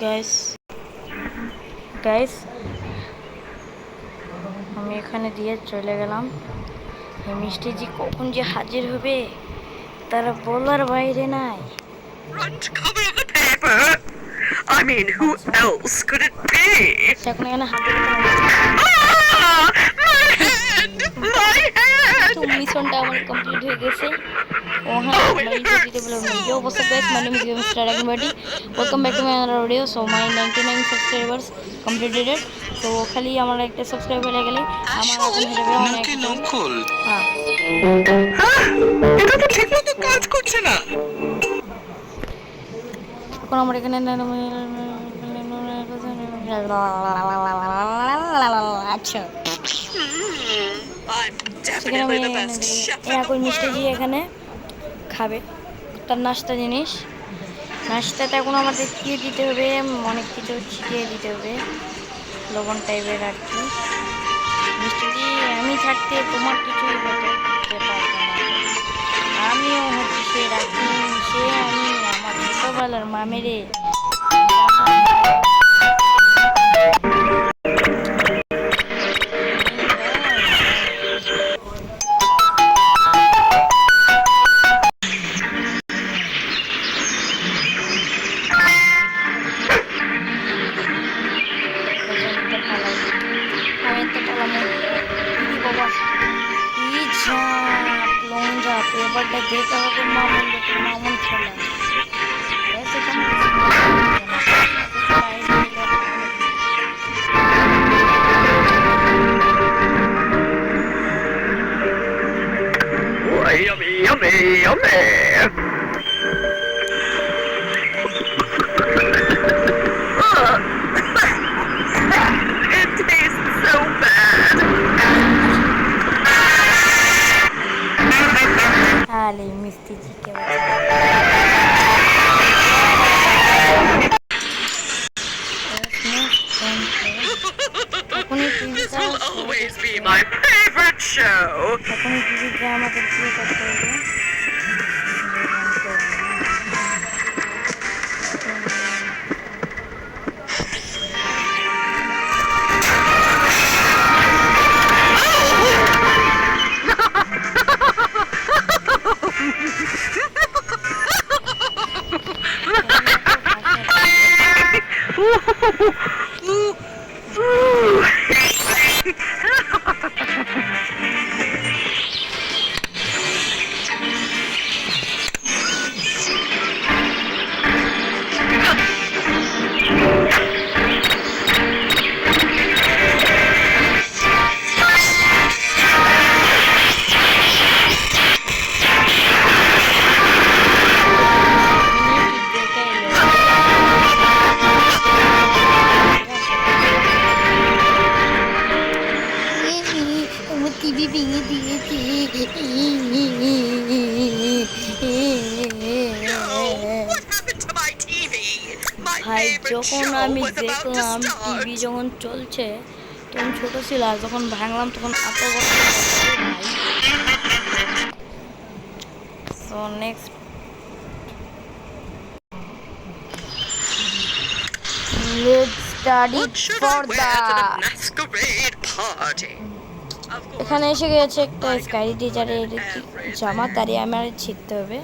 Guys guys আমি এখানে দিয়ে চলে গেলাম। এই মিষ্টিজি কখন যে হাজির হবে তারা বলার বাইরে নাই। Front cover of the paper. I mean, who else could it be? এখন এখানে হাজির হতে Ah, my head! My head! তো মিশনটা আমার কমপ্লিট হয়ে গেছে। ও হ্যাঁ, Oh, আমরা it ইন্ট্রো hurts দিতে বললাম না। so Yo, what's up guys? My name is Mr. Everybody. Welcome back to my another video. So my 99 subscribers completed it. So খালি আমার একটা সাবস্ক্রাইব হয়ে গেলে আমার এখন হয়ে যাবে অনেক নাকি নকল? হ্যাঁ। এটা তো ঠিকমতো কাজ করছে না। এখন আমরা এখানে আচ্ছা I'm সেখানে আমি definitely the best chef in এখন the মিষ্টিজি world. এখানে খাবে তার নাস্তা জিনিস। নাস্তাতে এখন আমাদের কি দিতে হবে, অনেক কিছু ছিটিয়ে দিতে হবে, লবণ টাইপের আর কি। মিষ্টিজি আমি থাকতে তোমার কিছুই করতে পারবো না। আমিও হচ্ছে সে রাখি, সে আমি আমার ছোটবেলার মামেরে। এবারটা যেতে হবে মামুন, মামুন খেলা Yummy, yummy, yummy. It tastes so bad. তাহলে মিষ্টি চিকে এখনই টিভিটা This will always be my favorite show. এখনই টিভিটা আমাদের প্লে করতে হবে। টিভি ভেঙে দিয়েছে। What happened to my TV? My ভাই favorite যখন show আমি was about to দেখলাম start. টিভি যখন চলছে তখন ছোট ছিল, আর যখন ভাঙলাম তখন এত বড় ভাই। So next let's study What should for I wear দা। to the masquerade party? Of course, এখানে এসে গেছে একটা স্কাই টিচারের জামা, তারই আমার ছিঁড়তে হবে।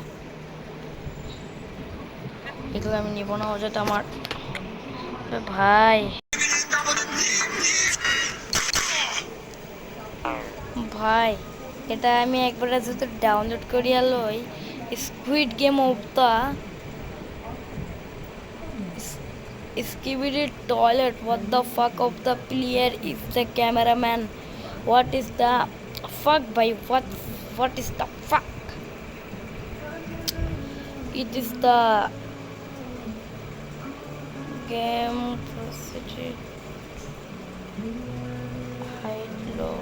এগুলো আমি নিব না, অযথা আমার ভাই ভাই এটা আমি একবার যদি ডাউনলোড করিয়া লই squid game of the Skibidi toilet. What the fuck of the player is the cameraman? What is the fuck by what is the fuck? It is the game procedure. Hide low.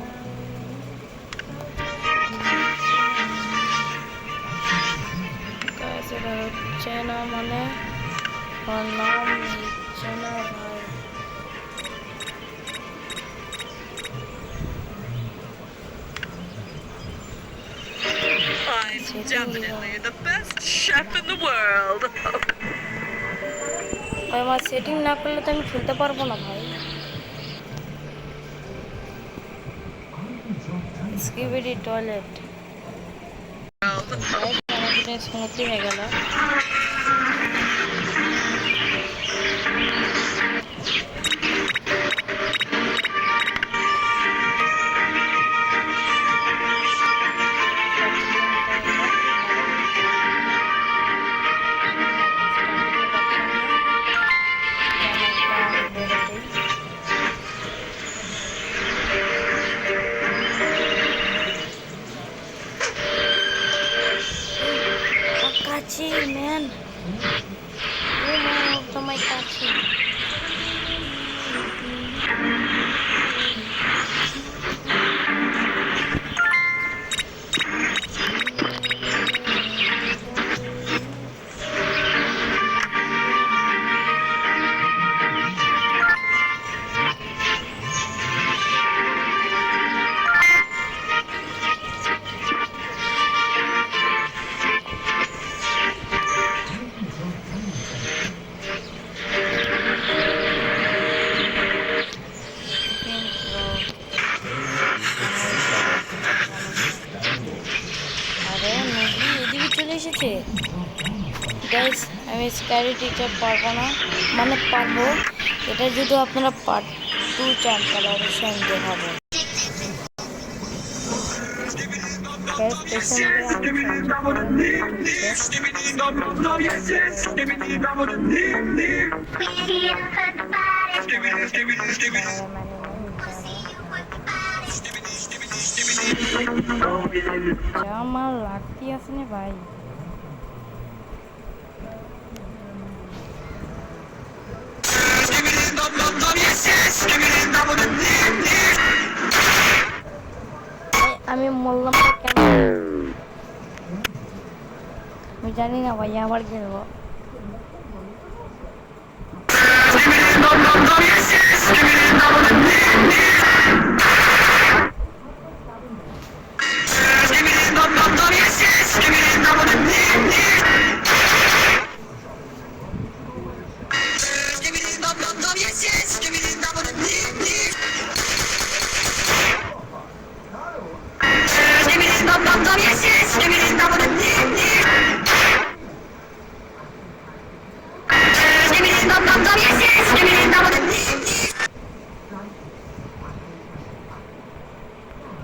Guys, এটা হচ্ছে না মানে নাম নিচ্ছে না ভাই। I'm definitely the best chef in the world. ভাই আমার সেটিং না করলে তো আমি খেলতে পারবো না ভাই। স্কিবিডি টয়লেট আমার জন্য স্মুথি হয়ে গেল। Kachi, man. Oh man, to my Kachi. Guys আমি স্ক্যারি টিচার পারবো না, মানে পারবো। এটা যদি আপনারা পার্ট 2 চান তাহলে অবশ্যই আমি দেখাবো। আমার লাগতি আছে না ভাই। আমি বললাম কেন আমি জানি না ভাই, আবার খেলবো।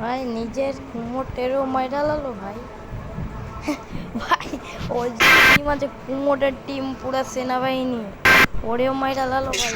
ভাই নিজের কুমোটেরও মাইরা লালো ভাই। ভাই ওই টিম আছে কুমোটের টিম, পুরা সেনাবাহিনী, ওরেও মাইরা লালো ভাই।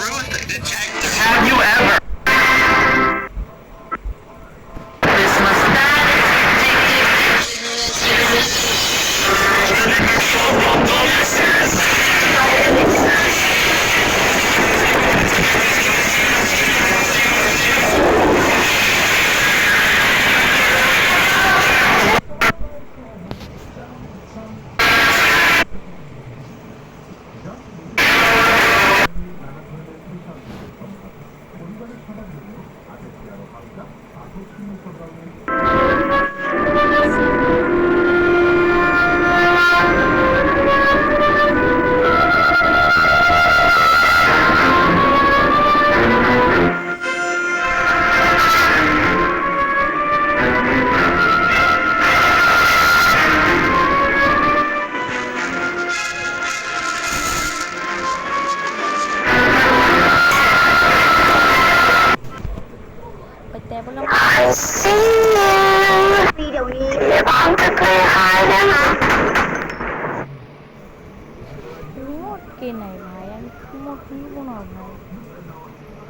কে নাই ভাই, আমি কুমোট নিব না ভাই,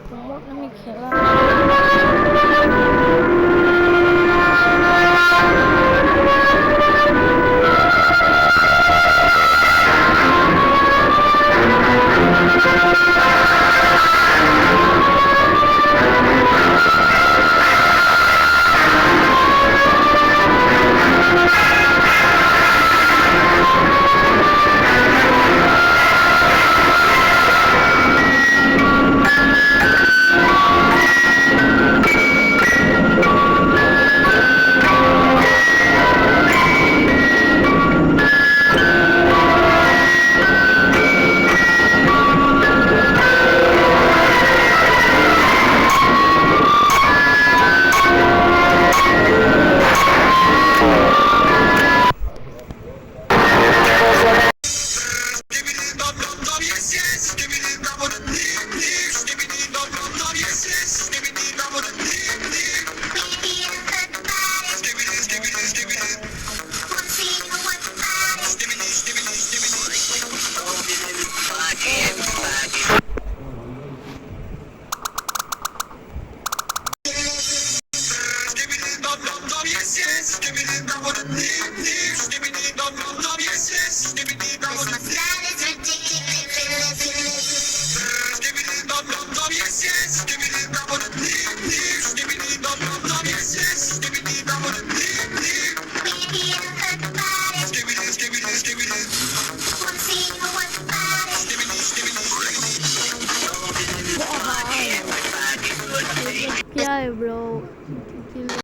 কুমোট আমি খেলা क्या है ब्रो